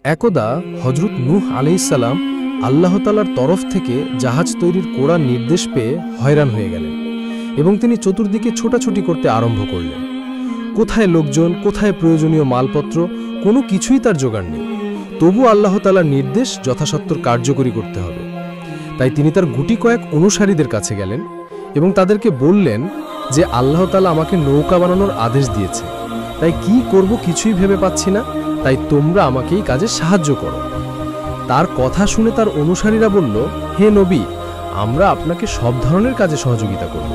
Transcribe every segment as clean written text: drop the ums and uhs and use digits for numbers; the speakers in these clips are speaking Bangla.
একদা হজরত নূহ আলাইহিসসালাম আল্লাহ তাআলার তরফ থেকে জাহাজ তৈরির কড়া নির্দেশ পেয়ে হয়রান হয়ে গেলেন এবং তিনি চতুর্দিকে ছোটাছুটি করতে আরম্ভ করলেন। কোথায় লোকজন, কোথায় প্রয়োজনীয় মালপত্র, কোনো কিছুই তার জোগাড় নেই। তবু আল্লাহ তাআলার নির্দেশ যথাসত্ত্বর কার্যকরী করতে হবে। তাই তিনি তার গুটি কয়েক অনুসারীদের কাছে গেলেন এবং তাদেরকে বললেন যে আল্লাহ তাআলা আমাকে নৌকা বানানোর আদেশ দিয়েছে, তাই কি করব কিছুই ভেবে পাচ্ছি না, তাই তোমরা আমাকে এই কাজে সাহায্য করো। তার কথা শুনে তার অনুসারীরা বলল, হে নবী, আমরা আপনাকে সব ধরনের কাজে সহযোগিতা করব,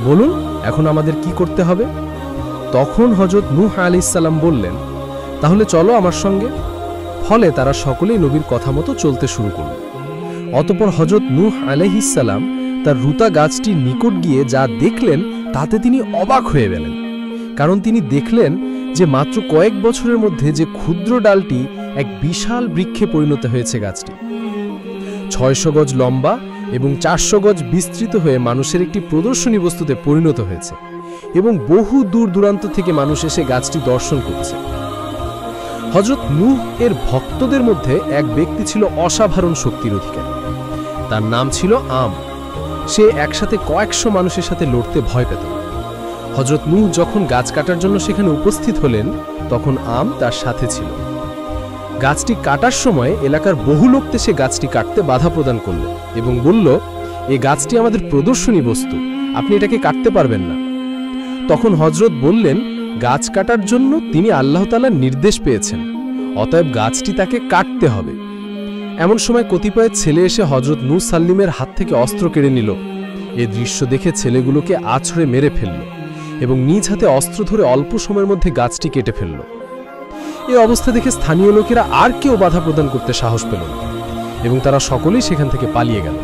বলুন এখন আমাদের কি করতে হবে। তখন হযরত নূহ আলাইহিস সালাম বললেন, তাহলে চলো আমার সঙ্গে। ফলে তারা সকলেই নবীর কথা মতো চলতে শুরু করল। অতঃপর হযরত নূহ আলাইহিস সালাম তার রুতা গাছটির নিকট গিয়ে যা দেখলেন তাতে তিনি অবাক হয়ে গেলেন। কারণ তিনি দেখলেন যে মাত্র কয়েক বছরের মধ্যে যে ক্ষুদ্র ডালটি এক বিশাল বৃক্ষে পরিণত হয়েছে। গাছটি ৬০০ গজ লম্বা এবং ৪০০ গজ বিস্তৃত হয়ে মানুষের একটি প্রদর্শনী বস্তুতে পরিণত হয়েছে এবং বহু দূর দূরান্ত থেকে মানুষ এসে গাছটি দর্শন করছে। হযরত নূহ এর ভক্তদের মধ্যে এক ব্যক্তি ছিল অসাধারণ শক্তির অধিকারী। তার নাম ছিল আম। সে একসাথে কয়েকশো মানুষের সাথে লড়তে ভয় পেত। হযরত নূহ যখন গাছ কাটার জন্য সেখানে উপস্থিত হলেন, তখন আম তার সাথে ছিল। গাছটি কাটার সময় এলাকার বহু লোক সে গাছটি কাটতে বাধা প্রদান করল এবং বলল, এই গাছটি আমাদের প্রদর্শনী বস্তু, আপনি এটাকে কাটতে পারবেন না। তখন হযরত বললেন, গাছ কাটার জন্য তিনি আল্লাহ তাআলার নির্দেশ পেয়েছেন, অতএব গাছটি তাকে কাটতে হবে। এমন সময় কতিপয় ছেলে এসে হযরত নূহ সাল্লিমের হাত থেকে অস্ত্র কেড়ে নিল। এ দৃশ্য দেখে ছেলেগুলোকে আছড়ে মেরে ফেলল এবং নিজ হাতে অস্ত্র ধরে অল্প সময়ের মধ্যে গাছটি কেটে ফেলল। এই অবস্থা দেখে স্থানীয় লোকেরা আর কেউ বাধা প্রদান করতে সাহস পেল না এবং তারা সকলেই সেখান থেকে পালিয়ে গেল।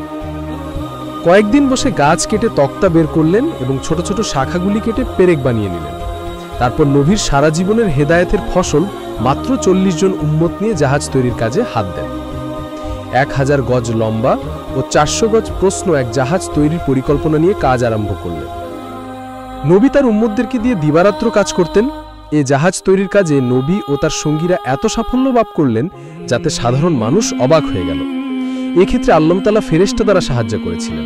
কয়েকদিন বসে গাছ কেটে তক্তা বের করলেন এবং ছোট ছোট শাখাগুলি কেটে পেরেক বানিয়ে নিলেন। তারপর নবীর সারা জীবনের হেদায়েতের ফসল মাত্র ৪০ জন উম্মত নিয়ে জাহাজ তৈরির কাজে হাত দেন। ১০০০ গজ লম্বা ও ৪০০ গজ প্রস্থ এক জাহাজ তৈরির পরিকল্পনা নিয়ে কাজ আরম্ভ করলেন। নবী তার উম্মতদেরকে দিয়ে দিবারাত্র কাজ করতেন। এ জাহাজ তৈরির কাজে নবী ও তার সঙ্গীরা এত সাফল্য লাভ করলেন যাতে সাধারণ মানুষ অবাক হয়ে গেল। এক্ষেত্রে আল্লাহ তাআলা ফেরেশতা দ্বারা সাহায্য করেছিলেন,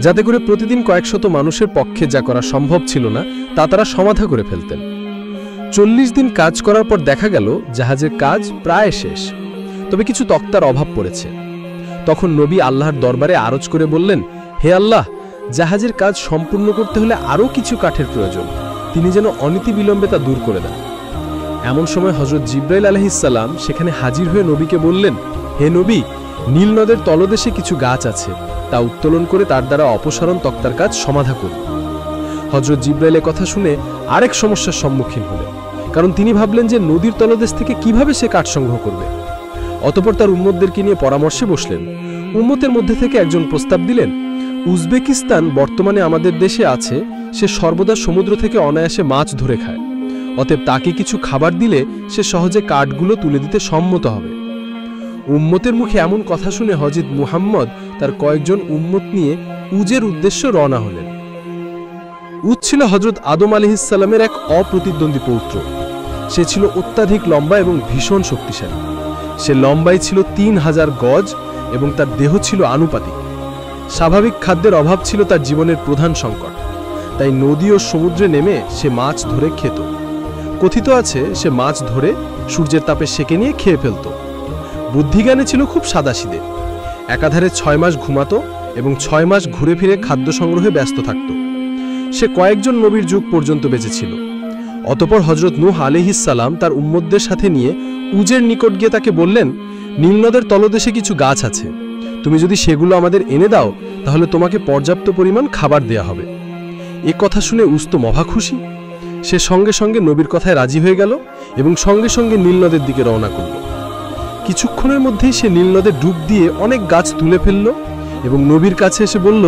যাতে করে প্রতিদিন কয়েকশত মানুষের পক্ষে যা করা সম্ভব ছিল না তা তারা সমাধা করে ফেলতেন। ৪০ দিন কাজ করার পর দেখা গেল জাহাজের কাজ প্রায় শেষ, তবে কিছু তক্তার অভাব পড়েছে। তখন নবী আল্লাহর দরবারে আরজ করে বললেন, হে আল্লাহ, জাহাজের কাজ সম্পূর্ণ করতে হলে আরও কিছু কাঠের প্রয়োজন, তিনি যেন অনীতি বিলম্বে তা দূর করে দেন। এমন সময় হযরত জিবরাইল আলাইহিস সালাম সেখানে হাজির হয়ে নবীকে বললেন, হে নবী, নীল নদের তলদেশে কিছু গাছ আছে, তা উত্তোলন করে তার দ্বারা অপসারণ তক্তার কাজ সমাধা করুন। হযরত জিবরাইলের কথা শুনে আরেক সমস্যার সম্মুখীন হলেন, কারণ তিনি ভাবলেন যে নদীর তলদেশ থেকে কিভাবে সে কাঠ সংগ্রহ করবে। অতঃপর তার উম্মতদেরকে নিয়ে পরামর্শে বসলেন। উম্মতের মধ্যে থেকে একজন প্রস্তাব দিলেন, উজবেকিস্তান বর্তমানে আমাদের দেশে আছে, সে সর্বদা সমুদ্র থেকে অনায়াসে মাছ ধরে খায়, অতএব তাকে কিছু খাবার দিলে সে সহজে কাঠগুলো তুলে দিতে সম্মত হবে। উম্মতের মুখে এমন কথা শুনে হযরত মুহাম্মদ তার কয়েকজন উম্মত নিয়ে উজের উদ্দেশ্যে রওনা হলেন। উজ ছিল হযরত আদম আলাইহিস সালামের এক অপ্রতিদ্বন্দ্বী পৌত্র। সে ছিল অত্যাধিক লম্বা এবং ভীষণ শক্তিশালী। সে লম্বাই ছিল ৩০০০ গজ এবং তার দেহ ছিল আনুপাতিক। স্বাভাবিক খাদ্যের অভাব ছিল তার জীবনের প্রধান সংকট, তাই নদী ও সমুদ্রে নেমে সে মাছ ধরে খেত। কথিত আছে সে মাছ ধরে সূর্যের তাপে সেকে নিয়ে খেয়ে ফেলত। বুদ্ধিজ্ঞানে ছিল খুব সাদাসিধে। একাধারে ৬ মাস ঘুমাতো এবং ৬ মাস ঘুরে ফিরে খাদ্য সংগ্রহে ব্যস্ত থাকত। সে কয়েকজন নবীর যুগ পর্যন্ত বেঁচে ছিল। অতঃপর হযরত নূহ আলাইহিস সালাম তার উম্মতদের সাথে নিয়ে উজের নিকট গিয়ে তাকে বললেন, নীলনদের তলদেশে কিছু গাছ আছে, তুমি যদি সেগুলো আমাদের এনে দাও তাহলে তোমাকে পর্যাপ্ত পরিমাণ খাবার দেয়া হবে। এ কথা শুনে উজ তো মহা খুশি। সে সঙ্গে সঙ্গে নবীর কথায় রাজি হয়ে গেল এবং সঙ্গে সঙ্গে নীলনদের দিকে রওনা করল। কিছুক্ষণের মধ্যেই সে নীলনদে ডুব দিয়ে অনেক গাছ তুলে ফেলল এবং নবীর কাছে এসে বলল,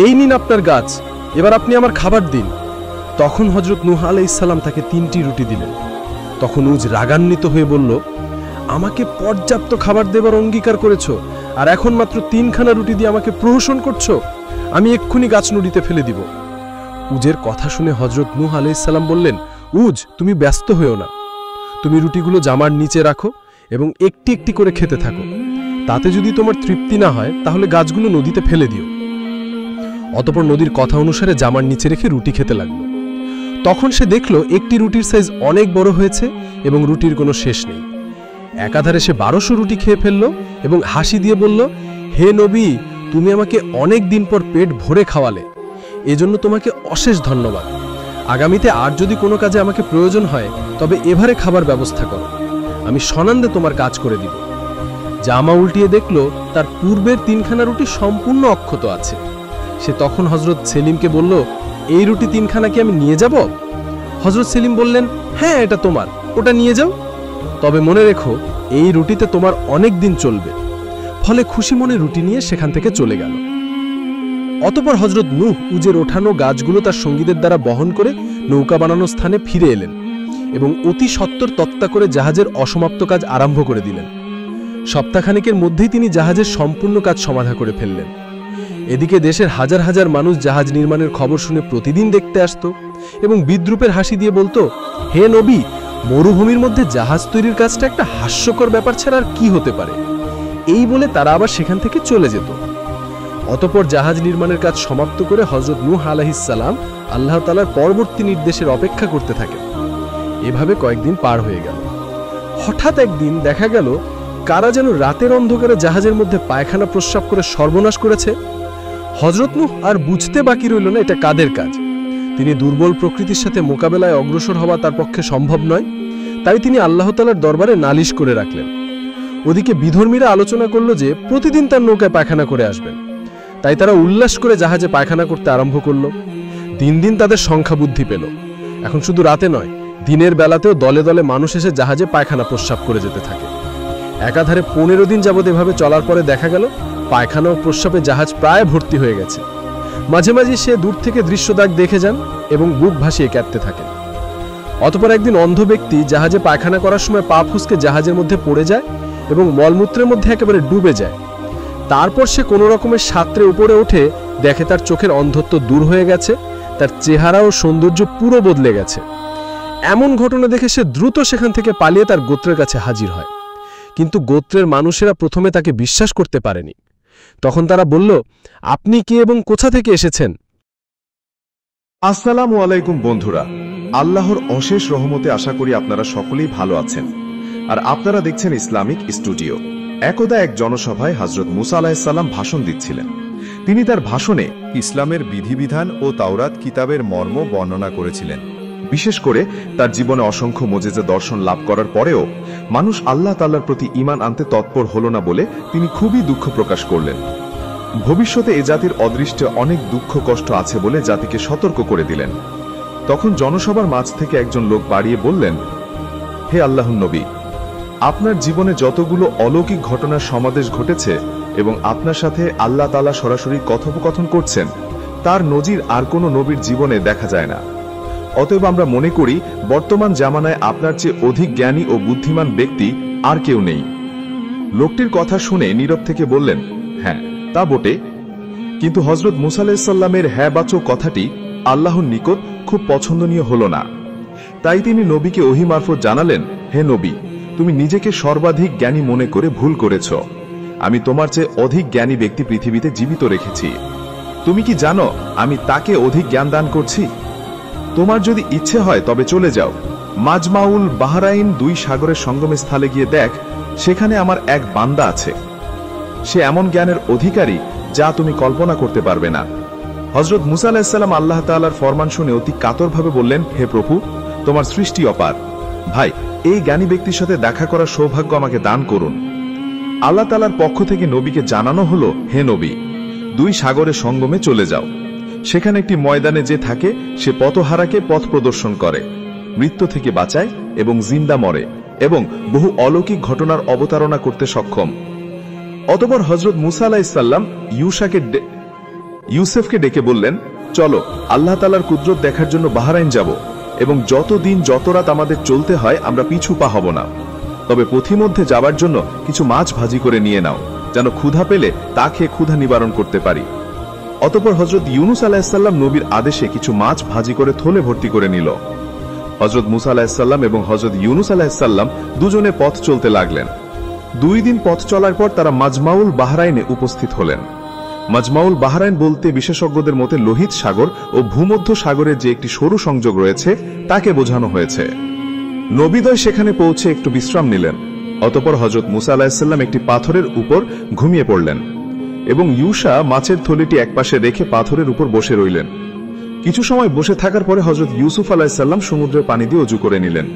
এই নিন আপনার গাছ, এবার আপনি আমার খাবার দিন। তখন হযরত নূহ আলাইহিস সালাম তাকে ৩টি রুটি দিলেন। তখন উজ রাগান্বিত হয়ে বলল, আমাকে পর্যাপ্ত খাবার দেবার অঙ্গীকার করেছ, আর এখন মাত্র ৩খানা রুটি দিয়ে আমাকে প্রহসন করছ, আমি এক্ষুনি গাছ নদীতে ফেলে দিব। উজের কথা শুনে হযরত নূহ আলাইহিস সালাম বললেন, উজ, তুমি ব্যস্ত হয়েও না, তুমি রুটিগুলো জামার নিচে রাখো এবং একটি একটি করে খেতে থাকো। তাতে যদি তোমার তৃপ্তি না হয় তাহলে গাছগুলো নদীতে ফেলে দিও। অতঃপর নদীর কথা অনুসারে জামার নিচে রেখে রুটি খেতে লাগলো। তখন সে দেখল একটি রুটির সাইজ অনেক বড় হয়েছে এবং রুটির কোনো শেষ নেই। একাধারে সে 1200 রুটি খেয়ে ফেলল এবং হাসি দিয়ে বলল, হে নবী, তুমি আমাকে অনেক দিন পর পেট ভরে খাওয়ালে, এজন্য তোমাকে অশেষ ধন্যবাদ। আগামীতে আর যদি কোনো কাজে আমাকে প্রয়োজন হয় তবে এভাবে খাবার ব্যবস্থা করো, আমি সনান্দে তোমার কাজ করে দিব। জামা উল্টিয়ে দেখল তার পূর্বের 3খানা রুটি সম্পূর্ণ অক্ষত আছে। সে তখন হযরত সেলিমকে বলল, এই রুটি 3খানা কি আমি নিয়ে যাব? হযরত সেলিম বললেন, হ্যাঁ, এটা তোমার, ওটা নিয়ে যাও। তবে মনে রেখো, এই রুটিতে তোমার অনেক দিন চলবে। ফলে খুশি মনে রুটি নিয়ে সেখান থেকে চলে গেল। অতঃপর হযরত নূহ উজের ওঠানো গাছগুলো তার সঙ্গীদের দ্বারা বহন করে নৌকা বানানোর স্থানে ফিরে এলেন এবং অতি সত্বর তত্ত্বা করে জাহাজের অসমাপ্ত কাজ আরম্ভ করে দিলেন। সপ্তাহখানেকের মধ্যেই তিনি জাহাজের সম্পূর্ণ কাজ সমাধা করে ফেললেন। এদিকে দেশের হাজার হাজার মানুষ জাহাজ নির্মাণের খবর শুনে প্রতিদিন দেখতে আসত এবং বিদ্রুপের হাসি দিয়ে বলতো, হে নবী, মরুভূমির মধ্যে জাহাজ তৈরির কাজটা একটা হাস্যকর ব্যাপার ছাড়া আর কি হতে পারে। এই বলে তারা আবার সেখান থেকে চলে যেত। অতঃপর জাহাজ নির্মাণের কাজ সমাপ্ত করে হযরত নূহ আলাইহিস সালাম আল্লাহ তাআলার পরবর্তী নির্দেশের অপেক্ষা করতে থাকেন। এভাবে কয়েকদিন পার হয়ে গেল। হঠাৎ একদিন দেখা গেল কারা যেন রাতের অন্ধকারে জাহাজের মধ্যে পায়খানা প্রস্রাব করে সর্বনাশ করেছে। হযরত নূহ আর বুঝতে বাকি রইল না এটা কাদের কাজ। তিনি দুর্বল প্রকৃতির সাথে মোকাবেলায় অগ্রসর হওয়া তার পক্ষে সম্ভব নয়, তাই তিনি আল্লাহ তাআলার দরবারে নালিশ করে রাখলেন। ওদিকে বিধর্মীরা আলোচনা করল যে প্রতিদিন তার নৌকায় পায়খানা করে আসবেন, তাই তারা উল্লাস করে জাহাজে পায়খানা করতে আরম্ভ করল। দিন দিন তাদের সংখ্যা বৃদ্ধি পেল। এখন শুধু রাতে নয়, দিনের বেলাতেও দলে দলে মানুষ এসে জাহাজে পায়খানা প্রস্রাব করে যেতে থাকে। একাধারে 15 দিন যাবৎ এভাবে চলার পরে দেখা গেল পায়খানা ও প্রস্রাবে জাহাজ প্রায় ভর্তি হয়ে গেছে। মাঝে মাঝে সে দূর থেকে দৃশ্যদাগ দেখে যান এবং বুক ভাসিয়ে কাঁদতে থাকেন। অতঃপর একদিন অন্ধ ব্যক্তি জাহাজে পায়খানা করার সময় পা ফুসকে জাহাজের মধ্যে পড়ে যায় এবং মলমূত্রের মধ্যে একেবারে ডুবে যায়। তারপর সে কোনো রকমের সাঁতরে উপরে ওঠে, দেখে তার চোখের অন্ধত্ব দূর হয়ে গেছে, তার চেহারা ও সৌন্দর্য পুরো বদলে গেছে। এমন ঘটনা দেখে সে দ্রুত সেখান থেকে পালিয়ে তার গোত্রের কাছে হাজির হয়। কিন্তু গোত্রের মানুষেরা প্রথমে তাকে বিশ্বাস করতে পারেনি। তখন তারা বলল, আপনি কে এবং কোথা থেকে এসেছেন? আসসালামু আলাইকুম বন্ধুরা, আল্লাহর অশেষ রহমতে আশা করি আপনারা সকলেই ভালো আছেন। আর আপনারা দেখছেন ইসলামিক স্টুডিও। একদা এক জনসভায় হযরত মুসা আলাইহিস সালাম ভাষণ দিচ্ছিলেন। তিনি তার ভাষণে ইসলামের বিধিবিধান ও তাওরাত কিতাবের মর্ম বর্ণনা করেছিলেন। বিশেষ করে তার জীবনে অসংখ্য মুজিজা দর্শন লাভ করার পরেও মানুষ আল্লাহ তাআলার প্রতি ঈমান আনতে তৎপর হল না বলে তিনি খুবই দুঃখ প্রকাশ করলেন। ভবিষ্যতে এ জাতির অদৃষ্টে অনেক দুঃখ কষ্ট আছে বলে জাতিকে সতর্ক করে দিলেন। তখন জনসভার মাঝ থেকে একজন লোক বাড়িয়ে বললেন, হে আল্লাহর নবী, আপনার জীবনে যতগুলো অলৌকিক ঘটনার সমাবেশ ঘটেছে এবং আপনার সাথে আল্লাহ তাআলা সরাসরি কথোপকথন করছেন, তার নজির আর কোনো নবীর জীবনে দেখা যায় না। অতএব আমরা মনে করি বর্তমান জামানায় আপনার চেয়ে অধিক জ্ঞানী ও বুদ্ধিমান ব্যক্তি আর কেউ নেই। লোকটির কথা শুনে নীরব থেকে বললেন, হ্যাঁ, তা বটে। কিন্তু হযরত মুসা আলাইহিস সালামের হ্যাঁ বাচক কথাটি আল্লাহর নিকট খুব পছন্দনীয় হল না। তাই তিনি নবীকে ওহী মারফত জানালেন, হে নবী, তুমি নিজেকে সর্বাধিক জ্ঞানী মনে করে ভুল করেছ। আমি তোমার চেয়ে অধিক জ্ঞানী ব্যক্তি পৃথিবীতে জীবিত রেখেছি। তুমি কি জানো আমি তাকে অধিক জ্ঞান দান করছি? তোমার যদি ইচ্ছে হয় তবে চলে যাও, মাজমাউল বাহরাইন 2 সাগরের সঙ্গমে স্থলে গিয়ে দেখ, সেখানে আমার এক বান্দা আছে। সে এমন জ্ঞানের অধিকারী যা তুমি কল্পনা করতে পারবে না। হযরত মুসা আলাইহিস সালাম আল্লাহ তাআলার ফরমান শুনে অতি কাতরভাবে বললেন, হে প্রভু, তোমার সৃষ্টি অপার। ভাই, এই জ্ঞানী ব্যক্তির সাথে দেখা করার সৌভাগ্য আমাকে দান করুন। আল্লাহ তাআলার পক্ষ থেকে নবীকে জানানো হলো, হে নবী, 2 সাগরের সঙ্গমে চলে যাও। সেখানে একটি ময়দানে যে থাকে সে পথহারাকে পথ প্রদর্শন করে, মৃত্যু থেকে বাঁচায় এবং জিন্দা মরে এবং বহু অলৌকিক ঘটনার অবতারণা করতে সক্ষম। অতঃপর হযরত মুসা আলাইহিস সালাম ইউসুফকে ডেকে বললেন, চলো আল্লাহ তাআলার কুদরত দেখার জন্য বাহরাইন যাব এবং যত দিন যত রাত আমাদের চলতে হয় আমরা পিছু পা হব না। তবে পথিমধ্যে যাবার জন্য কিছু মাছ ভাজি করে নিয়ে নাও, যেন ক্ষুধা পেলে তা খেয়ে ক্ষুধা নিবারণ করতে পারি। অতঃপর হযরত ইউনুস আলাইহিস সালাম নবীর আদেশে কিছু মাছ ভাজি করে থলে ভর্তি করে নিল। হযরত মুসা আলাইহিস সালাম এবং হযরত ইউনুস আলাইহিস সালাম দুজনে পথ চলতে লাগলেন। 2 দিন পথ চলার পর তারা মাজমাউল বাহরাইনে উপস্থিত হলেন। মাজমাউল বাহরাইন বলতে বিশেষজ্ঞদের মতে লোহিত সাগর ও ভূমধ্য সাগরের যে একটি সরু সংযোগ রয়েছে তাকে বোঝানো হয়েছে। নবীদ্বয় সেখানে পৌঁছে একটু বিশ্রাম নিলেন। অতঃপর হযরত মুসা আলাইহিসসালাম একটি পাথরের উপর ঘুমিয়ে পড়লেন এবং ইউশা মাছের থলিটি একপাশে রেখে পাথরের উপর বসে রইলেন। কিছু সময় বসে থাকার পরে হযরত ইউসুফ আলাইহিসসালাম সমুদ্রের পানি দিয়ে ওযু করে নিলেন।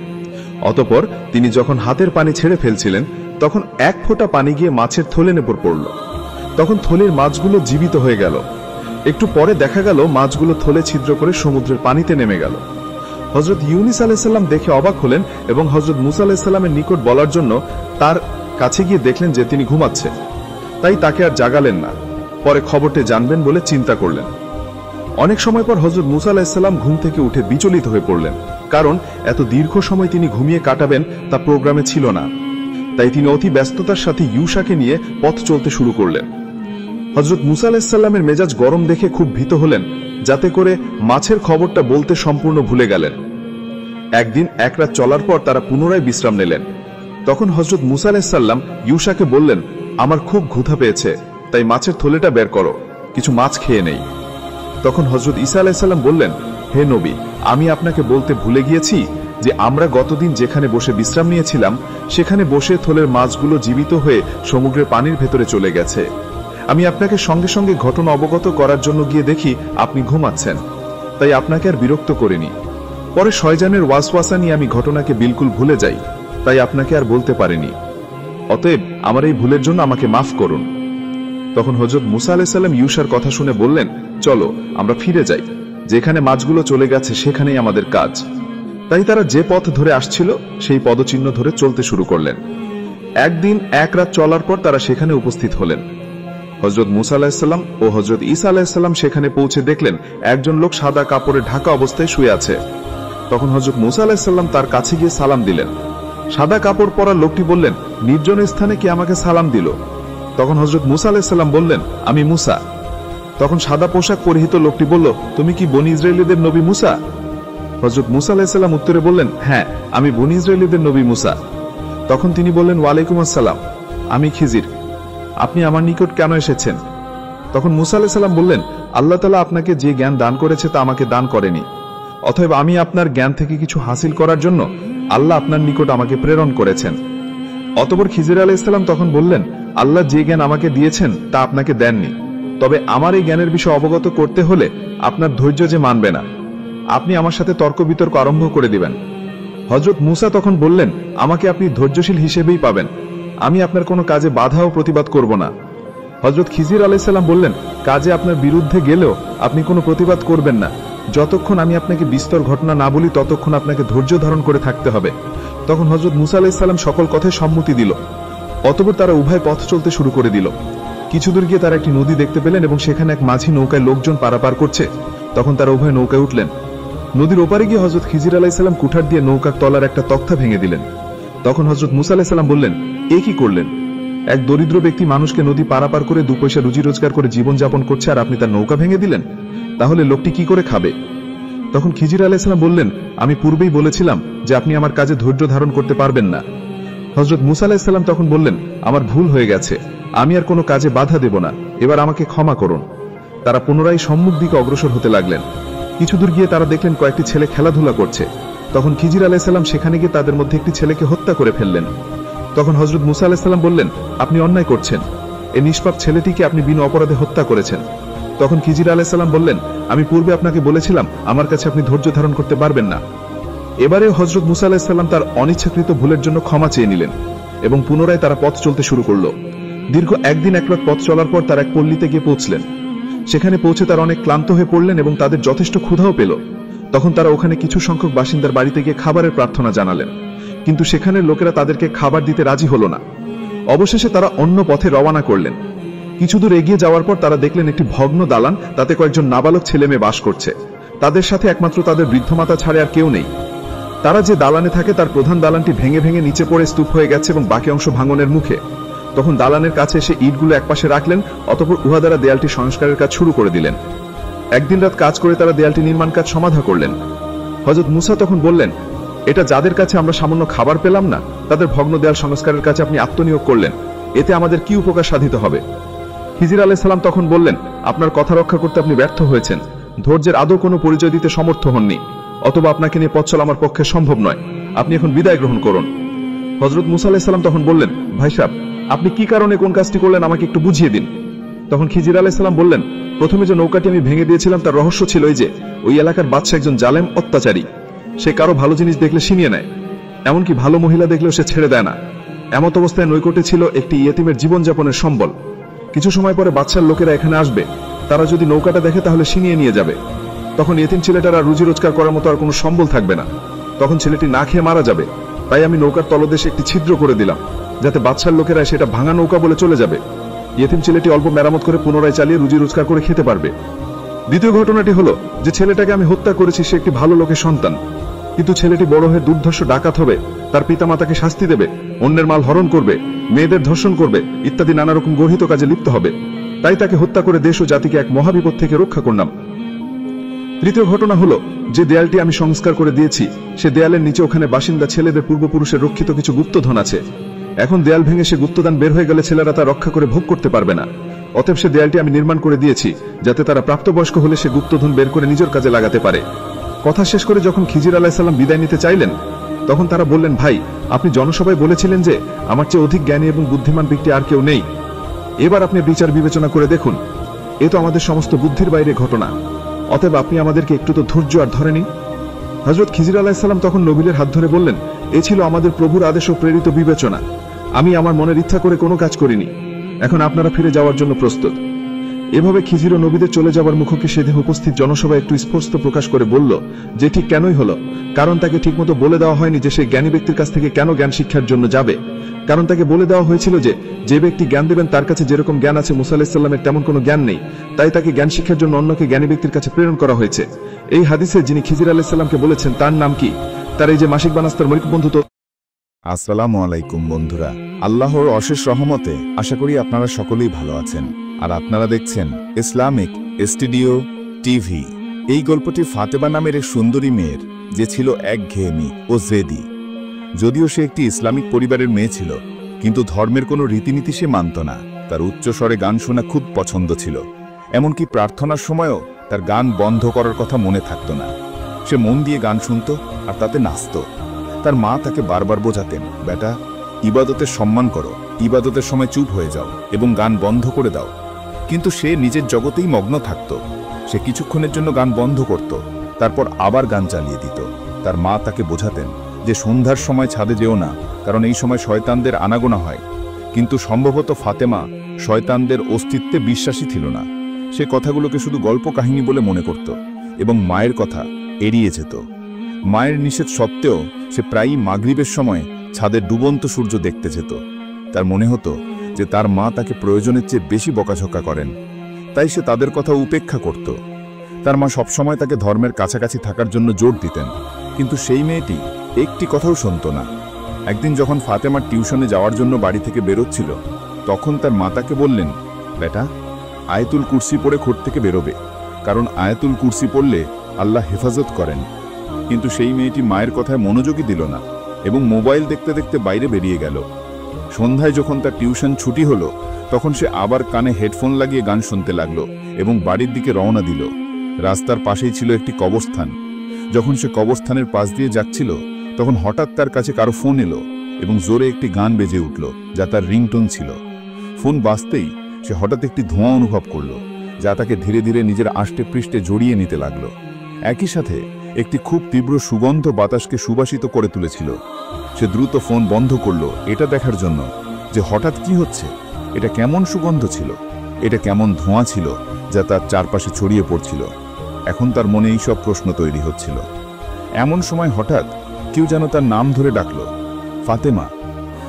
অতঃপর তিনি যখন হাতের পানি ছেড়ে ফেলছিলেন তখন এক ফোঁটা পানি গিয়ে মাছের থলের উপর পড়ল। তখন থলের মাছগুলো জীবিত হয়ে গেল। একটু পরে দেখা গেল মাছগুলো থলে ছিদ্র করে সমুদ্রের পানিতে নেমে গেল। হযরত ইউনুস আলাইহিস সালাম দেখে অবাক হলেন এবং হযরত মুসা আলাইহিস সালামের নিকট বলার জন্য তার কাছে গিয়ে দেখলেন যে তিনি ঘুমাচ্ছে, তাই তাকে আর জাগালেন না। পরে খবরটি জানবেন বলে চিন্তা করলেন। অনেক সময় পর হযরত মুসা আলাইহিস সালাম ঘুম থেকে উঠে বিচলিত হয়ে পড়লেন, কারণ এত দীর্ঘ সময় তিনি ঘুমিয়ে কাটাবেন তা প্রোগ্রামে ছিল না। তাই তিনি অতি ব্যস্ততার সাথে ইউশাকে নিয়ে পথ চলতে শুরু করলেন। হযরত মুসা আলাইহিস সালামের মেজাজ গরম দেখে খুব ভীত হলেন, যাতে করে মাছের খবরটা বলতে সম্পূর্ণ ভুলে গেলেন। একদিন এক রাত চলার পর তারা পুনরায় বিশ্রাম নিলেন। তখন হযরত মুসা আলাইহিস সালাম ইউশাকে বললেন, আমার খুব ক্ষুধা পেয়েছে, তাই মাছের থলেটা বের করো, কিছু মাছ খেয়ে নেই। তখন হযরত ঈসা আলাইহিস সালাম বললেন, হে নবী, আমি আপনাকে বলতে ভুলে গিয়েছি যে আমরা গতদিন যেখানে বসে বিশ্রাম নিয়েছিলাম সেখানে বসে থলের মাছগুলো জীবিত হয়ে সমুদ্রের পানির ভেতরে চলে গেছে। আমি আপনাকে সঙ্গে সঙ্গে ঘটনা অবগত করার জন্য গিয়ে দেখি আপনি ঘুমাচ্ছেন, তাই আপনাকে আর বিরক্ত করিনি। পরে শয়তানের ওয়াসওয়াসা নিয়ে আমি ঘটনাকে বিলকুল ভুলে যাই, তাই আপনাকে আর বলতে পারিনি। অতএব আমার এই ভুলের জন্য আমাকে মাফ করুন। তখন হযরত মুসা আলাইহিস সালাম ইউশার কথা শুনে বললেন, চলো আমরা ফিরে যাই, যেখানে মাছগুলো চলে গেছে সেখানেই আমাদের কাজ। তাই তারা যে পথ ধরে আসছিল সেই পদচিহ্ন ধরে চলতে শুরু করলেন। একদিন এক রাত চলার পর তারা সেখানে উপস্থিত হলেন। হযরত মুসা আলাইহিস সালাম ও হযরত ঈসা আলাইহিস সালাম সেখানে পৌঁছে দেখলেন একজন লোক সাদা কাপড়ে ঢাকা অবস্থায় শুয়ে আছে। তখন হযরত মুসা আলাইহিস সালাম তার কাছে গিয়ে সালাম দিলেন। সাদা কাপড় পরা লোকটি বললেন, নির্জন স্থানে কি আমাকে সালাম দিল? তখন হযরত মুসা আলাইহিস সালাম বললেন, আমি মুসা। তখন সাদা পোশাক পরিহিত লোকটি বলল, তুমি কি বনী ইসরায়েলীদের নবী মুসা? হযরত মুসা আলাইহিস সালাম উত্তরে বললেন, হ্যাঁ, আমি বনী ইসরায়েলীদের নবী মুসা। তখন তিনি বললেন, ওয়ালাইকুম আসসালাম, আমি খিজির, আপনি আমার নিকট কেন এসেছেন? তখন মুসা আলাইহিস সালাম বললেন, আল্লাহ তাআলা আপনাকে যে জ্ঞান দান করেছে তা আমাকে দান করেনি, অতএব আমি আপনার জ্ঞান থেকে কিছু হাসিল করার জন্য আল্লাহ আপনার নিকট আমাকে প্রেরণ করেছেন। অতঃপর খিজির আলাইহিস সালাম তখন বললেন, আল্লাহ যে জ্ঞান আমাকে দিয়েছেন তা আপনাকে দেননি, তবে আমার এই জ্ঞানের বিষয় অবগত করতে হলে আপনার ধৈর্য যে মানবে না, আপনি আমার সাথে তর্ক বিতর্ক আরম্ভ করে দিবেন। হযরত মুসা তখন বললেন, আমাকে আপনি ধৈর্যশীল হিসেবেই পাবেন, আমি আপনার কোনো কাজে বাধা ও প্রতিবাদ করব না। হযরত খিজির আলাইহিস সালাম বললেন, কাজে আপনার বিরুদ্ধে গেলেও আপনি কোনো প্রতিবাদ করবেন না, যতক্ষণ আমি আপনাকে বিস্তর ঘটনা না বলি ততক্ষণ আপনাকে ধৈর্য ধারণ করে থাকতে হবে। তখন হযরত মুসা আলাইহিস সালাম সকল কথায় সম্মতি দিল। অতঃপর তারা উভয় পথ চলতে শুরু করে দিল। কিছু দূর গিয়ে তারা একটি নদী দেখতে পেলেন এবং সেখানে এক মাঝি নৌকায় লোকজন পারাপার করছে। তখন তারা উভয় নৌকায় উঠলেন। নদীর ওপারে গিয়ে হযরত খিজির আলাইহিস সালাম কুঠার দিয়ে নৌকার তলার একটা তক্তা ভেঙে দিলেন। তখন হযরত মুসা আলাইহিস সালাম বললেন, এ কি করলেন? এক দরিদ্র ব্যক্তি মানুষকে নদী পারাপার করে 2 পয়সা রুজি রোজগার করে জীবন যাপন করছে, আর আপনি তার নৌকা ভেঙে দিলেন? তাহলে লোকটি কি করে খাবে? তখন খিজির আলাইহিস সালাম বললেন, আমি পূর্বেই বলেছিলাম যে আপনি আমার কাজে ধৈর্য ধারণ করতে পারবেন না। হযরত মুসা আলাইহিস সালাম তখন বললেন, আমার ভুল হয়ে গেছে, আমি আর কোনো কাজে বাধা দেব না, এবার আমাকে ক্ষমা করুন। তারা পুনরায় সম্মুখ দিকে অগ্রসর হতে লাগলেন। কিছু দূর গিয়ে তারা দেখলেন কয়েকটি ছেলে খেলাধুলা করছে। তখন খিজির আলাইহিস সালাম সেখানে গিয়ে তাদের মধ্যে একটি ছেলেকে হত্যা করে ফেললেন। তখন হযরত মুসা আলাইহিস সালাম বললেন, আপনি অন্যায় করছেন, এই নিষ্পাপ ছেলেটিকে আপনি বিনা অপরাধে হত্যা করেছেন। তখন খিজির আলাইহিস সালাম বললেন, আমি পূর্বে আপনাকে বলেছিলাম আমার কাছে আপনি ধৈর্য ধারণ করতে পারবেন না। এবারে হযরত মুসা আলাইহিস সালাম তার অনিচ্ছাকৃত ভুলের জন্য ক্ষমা চেয়ে নিলেন এবং পুনরায় তারা পথ চলতে শুরু করল। দীর্ঘ একদিন এক রাত পথ চলার পর তারা এক পল্লীতে গিয়ে পৌঁছলেন। সেখানে পৌঁছে তারা অনেক ক্লান্ত হয়ে পড়লেন এবং তাদের যথেষ্ট ক্ষুধাও পেল। তখন তারা ওখানে কিছু সংখ্যক বাসিন্দার বাড়িতে গিয়ে খাবারের প্রার্থনা জানালেন, কিন্তু সেখানের লোকেরা তাদেরকে খাবার দিতে রাজি হল না। অবশেষে তারা অন্য পথে রওনা করলেন। কিছু দূর এগিয়ে যাওয়ার পর তারা দেখলেন একটি ভগ্ন দালান, তাতে কয়েকজন নাবালক ছেলে মেয়ে বাস করছে। তাদের সাথে একমাত্র তাদের বৃদ্ধ মাতা ছাড়া আর কেউ নেই। তারা যে দালানে থাকে তার প্রধান দালানটি ভেঙে ভেঙে নিচে পড়ে স্তূপ হয়ে গেছে এবং বাকি অংশ ভাঙনের মুখে। তখন দালানের কাছে এসে ইটগুলো একপাশে রাখলেন, অতঃপর উহা দ্বারা দেয়ালটি সংস্কারের কাজ শুরু করে দিলেন। একদিন রাত কাজ করে তারা দেয়ালটি নির্মাণ কাজ সমাধা করলেন। হযরত মুসা তখন বললেন, এটা যাদের কাছে আমরা সামান্য খাবার পেলাম না, তাদের ভগ্ন দেয়াল সংস্কারের কাছে আপনি আত্মনিয়োগ করলেন, এতে আমাদের কি উপকার সাধিত হবে? খিজির আলাইহিস সালাম তখন বললেন, আপনার কথা রক্ষা করতে আপনি ব্যর্থ হয়েছেন, ধৈর্যের আদৌ কোনো পরিচয় দিতে সমর্থ হননি, অথবা আপনাকে নিয়ে পথ চলা আমার পক্ষে সম্ভব নয়, আপনি এখন বিদায় গ্রহণ করুন। হযরত মূসা আলাইহিস সালাম তখন বললেন, ভাই সাহেব, আপনি কি কারণে কোন কাজটি করলেন আমাকে একটু বুঝিয়ে দিন। তখন খিজির আলাইহিস সালাম বললেন, প্রথমে যে নৌকাটি আমি ভেঙে দিয়েছিলাম তার রহস্য ছিল এই যে ওই এলাকার বাদশা একজন জালেম অত্যাচারী। সে কারো ভালো জিনিস দেখলে ছিনিয়ে নেয়, এমনকি ভালো মহিলা দেখলেও সে ছেড়ে দেয় না। এমত অবস্থায় নৈকটে ছিল একটি ইয়েতিমের জীবনযাপনের সম্বল। কিছু সময় পরে বাদশার লোকেরা এখানে আসবে, তারা যদি নৌকাটা দেখে তাহলে ছিনিয়ে নিয়ে যাবে। তখন ইয়েতিম ছেলেটার আর রুজি রোজগার করার মতো আর কোনো সম্বল থাকবে না, তখন ছেলেটি না খেয়ে মারা যাবে। তাই আমি নৌকার তলদেশে একটি ছিদ্র করে দিলাম, যাতে বাদশার লোকেরা সেটা ভাঙা নৌকা বলে চলে যাবে। ইয়েতিম ছেলেটি অল্প মেরামত করে পুনরায় চালিয়ে রুজি রোজগার করে খেতে পারবে। দ্বিতীয় ঘটনাটি হলো যে ছেলেটাকে আমি হত্যা করেছি সে একটি ভালো লোকের সন্তান, কিন্তু ছেলেটি বড় হয়ে দুর্ধর্ষ ডাকাত হবে, তার পিতামাতাকে শাস্তি দেবে, অন্যের মাল হরণ করবে, মেয়েদের ধর্ষণ করবে ইত্যাদি নানা রকম গর্হিত কাজে লিপ্ত হবে। তাই তাকে হত্যা করে দেশ ও জাতিকে এক মহাবিপদ থেকে রক্ষা করলাম। তৃতীয় ঘটনা হলো যে দেয়ালটি আমি সংস্কার করে দিয়েছি, সে দেয়ালের নিচে ওখানে বাসিন্দা ছেলেদের পূর্বপুরুষের রক্ষিত কিছু গুপ্তধন আছে। এখন দেয়াল ভেঙে সে গুপ্তদান বের হয়ে গেলে ছেলেরা তা রক্ষা করে ভোগ করতে পারবে না। অতএব সে দেয়ালটি আমি নির্মাণ করে দিয়েছি যাতে তারা প্রাপ্তবয়স্ক হলে সে গুপ্তধন বের করে নিজের কাজে লাগাতে পারে। কথা শেষ করে যখন খিজির আলাইহিস সালাম বিদায় নিতে চাইলেন, তখন তারা বললেন, ভাই, আপনি জনসভায় বলেছিলেন যে আমার চেয়ে অধিক জ্ঞানী এবং বুদ্ধিমান ব্যক্তি আর কেউ নেই। এবার আপনি বিচার বিবেচনা করে দেখুন, এ তো আমাদের সমস্ত বুদ্ধির বাইরে ঘটনা, অতএব আপনি আমাদেরকে একটু তো ধৈর্য আর ধরে নিন। হযরত খিজির আলাইহিস সালাম তখন নবীদের হাত ধরে বললেন, এ ছিল আমাদের প্রভুর আদেশ ও প্রেরিত বিবেচনা, আমি আমার মনের ইচ্ছা করে কোনো কাজ করিনি, এখন আপনারা ফিরে যাওয়ার জন্য প্রস্তুত। এভাবে খিজির ও নবীদের চলে যাবার মুখকে সেদিন উপস্থিত জনসভায় একটু স্পষ্ট প্রকাশ করে বলল যে ঠিক কেনই হলো, কারণ তাকে ঠিকমতো বলে দেওয়া হয়নি যে সে জ্ঞানী ব্যক্তির কাছ থেকে কেন জ্ঞান শিক্ষার জন্য যাবে। কারণ তাকে বলে দেওয়া হয়েছিল যে যে ব্যক্তি জ্ঞান দেবেন তার কাছে যেরকম জ্ঞান আছে মুসা আলাইহিস সালামের তেমন কোনো জ্ঞান নেই, তাই তাকে জ্ঞান শিক্ষার জন্য অন্যকে জ্ঞানী ব্যক্তির কাছে প্রেরণ করা হয়েছে। এই হাদিসে যিনি খিজির আলাইহিস সালামকে বলেছেন তার নাম কি, তার এই যে মাসিক বানাস্তার মরিক বন্ধু। তো আসসালামু আলাইকুম বন্ধুরা, আল্লাহর অশেষ রহমতে আশা করি আপনারা সকলেই ভালো আছেন, আর আপনারা দেখছেন ইসলামিক স্টুডিও টিভি। এই গল্পটি ফাতেমা নামের এক সুন্দরী মেয়ের, যে ছিল একঘেয়েমি ও জেদি। যদিও সে একটি ইসলামিক পরিবারের মেয়ে ছিল, কিন্তু ধর্মের কোনো রীতিনীতি সে মানত না। তার উচ্চস্বরে গান শোনা খুব পছন্দ ছিল, এমনকি প্রার্থনার সময়ও তার গান বন্ধ করার কথা মনে থাকত না। সে মন দিয়ে গান শুনত আর তাতে নাচত। তার মা তাকে বারবার বোঝাতেন, বেটা, ইবাদতের সম্মান করো, ইবাদতের সময় চুপ হয়ে যাও এবং গান বন্ধ করে দাও। কিন্তু সে নিজের জগতেই মগ্ন থাকত। সে কিছুক্ষণের জন্য গান বন্ধ করত, তারপর আবার গান চালিয়ে দিত। তার মা তাকে বোঝাতেন যে সন্ধ্যার সময় ছাদে যেও না, কারণ এই সময় শয়তানদের আনাগোনা হয়। কিন্তু সম্ভবত ফাতেমা শয়তানদের অস্তিত্বে বিশ্বাসী ছিল না। সে কথাগুলোকে শুধু গল্প কাহিনী বলে মনে করত এবং মায়ের কথা এড়িয়ে যেত। মায়ের নিষেধ সত্ত্বেও সে প্রায়ই মাগরিবের সময় ছাদের ডুবন্ত সূর্য দেখতে যেত। তার মনে হতো যে তার মা তাকে প্রয়োজনের চেয়ে বেশি বকাঝকা করেন, তাই সে তাদের কথা উপেক্ষা করত। তার মা সবসময় তাকে ধর্মের কাছাকাছি থাকার জন্য জোর দিতেন, কিন্তু সেই মেয়েটি একটি কথাও শুনত না। একদিন যখন ফাতেমার টিউশনে যাওয়ার জন্য বাড়ি থেকে বেরোচ্ছিল, তখন তার মা তাকে বললেন, বেটা, আয়াতুল কুরসি পড়ে ঘর থেকে বেরোবে, কারণ আয়াতুল কুরসি পড়লে আল্লাহ হেফাজত করেন। কিন্তু সেই মেয়েটি মায়ের কথায় মনোযোগী দিল না এবং মোবাইল দেখতে দেখতে বাইরে বেরিয়ে গেল। সন্ধ্যায় যখন তার টিউশন ছুটি হলো, তখন সে আবার কানে হেডফোন লাগিয়ে গান শুনতে লাগলো এবং বাড়ির দিকে রওনা দিল। রাস্তার পাশেই ছিল একটি কবরস্থান। যখন সে কবরস্থানের পাশ দিয়ে যাচ্ছিল, তখন হঠাৎ তার কাছে কারো ফোন এলো এবং জোরে একটি গান বেজে উঠল, যা তার রিংটোন ছিল। ফোন বাজতেই সে হঠাৎ একটি ধোঁয়া অনুভব করল, যা তাকে ধীরে ধীরে নিজের আষ্টে পৃষ্ঠে জড়িয়ে নিতে লাগলো। একই সাথে একটি খুব তীব্র সুগন্ধ বাতাসকে সুবাসিত করে তুলেছিল। সে দ্রুত ফোন বন্ধ করল এটা দেখার জন্য যে হঠাৎ কি হচ্ছে, এটা কেমন সুগন্ধ ছিল, এটা কেমন ধোঁয়া ছিল যা তার চারপাশে ছড়িয়ে পড়ছিল। এখন তার মনে এইসব প্রশ্ন তৈরি হচ্ছিল। এমন সময় হঠাৎ কেউ যেন তার নাম ধরে ডাকল, ফাতেমা।